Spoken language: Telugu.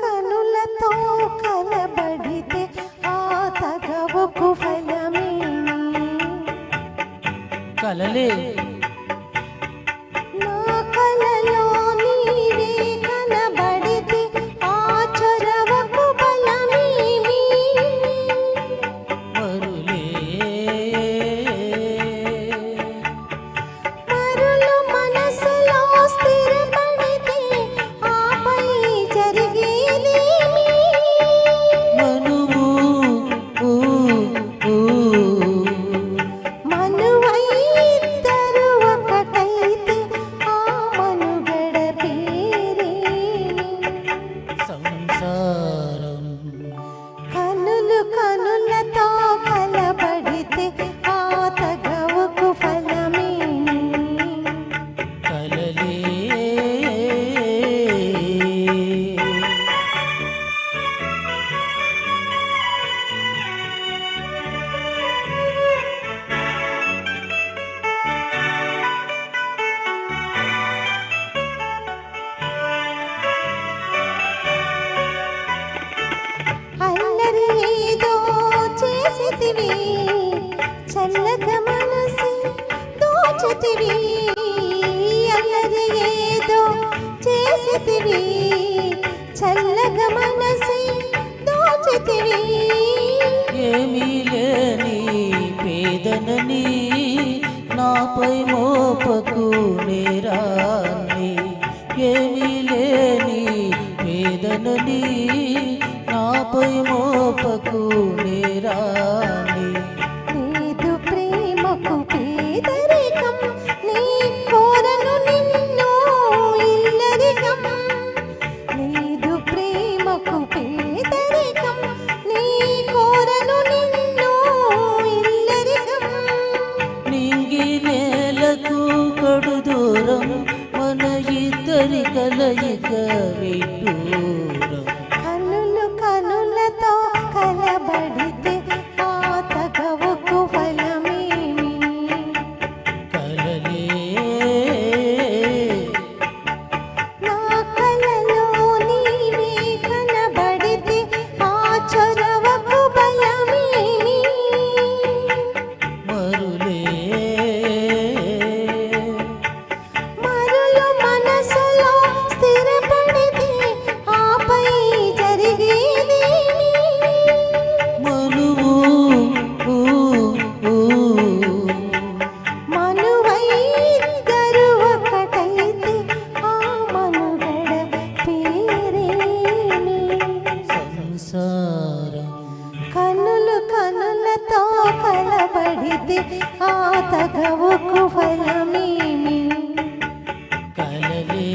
కనులతో కలబడితే ఆ తగవుకు ఫలమేమి? కలలే నా కలలో నీవే కనబడితే ఆ చొరవకు బలమేమి? మరులే మరులు మనసులో స్థిరపడితే ఆపై జరిగేదేమి? మనువు మనువై ఇద్దరు ఒకటైతే ఆ మనుగడ పేరేమి? సంసారం కనులతో కలబడితే ఆ తగవుకు ఫలమేమి? కలలే అల్లరి ఏదో చేసితివి, చల్లగా మనసి దోచితివి. అల్లరి ఏదో చేసితివి, చల్లగా మనసి దోచితివి. ఏమీ లేని పేదనని నాపై మోపకు నేరాన్ని. ఏమీ లేని పేదనని నాపై మోపకు నేరాన్ని. లేదు ప్రేమకు పేదరికం, నీ కోరను నిన్ను ఇల్లరికం. లేదు ప్రేమకు పేదరికం, నీ కోరను నిన్ను ఇల్లరికం. నింగి నేలకు కడు దూరం మన ఇద్దరి కలయిక విడ్డూరం. కనులతో కలబడితే ఆ తగవుకు ఫలమేమి? కలలే నా కలలో నీవే కనబడితే ఆ చొరవకు బలమేమి? మరులే మరులు మనసులో స్థిరపడితే ఆపై జరిగేదేమి? మనువు మనువై ఇద్దరు ఒకటైతే ఆ మనుగడ పేరేమి? సంసారం కనులతో కలబడితే ఆ తగవుకు ఫలమేమి? కలలే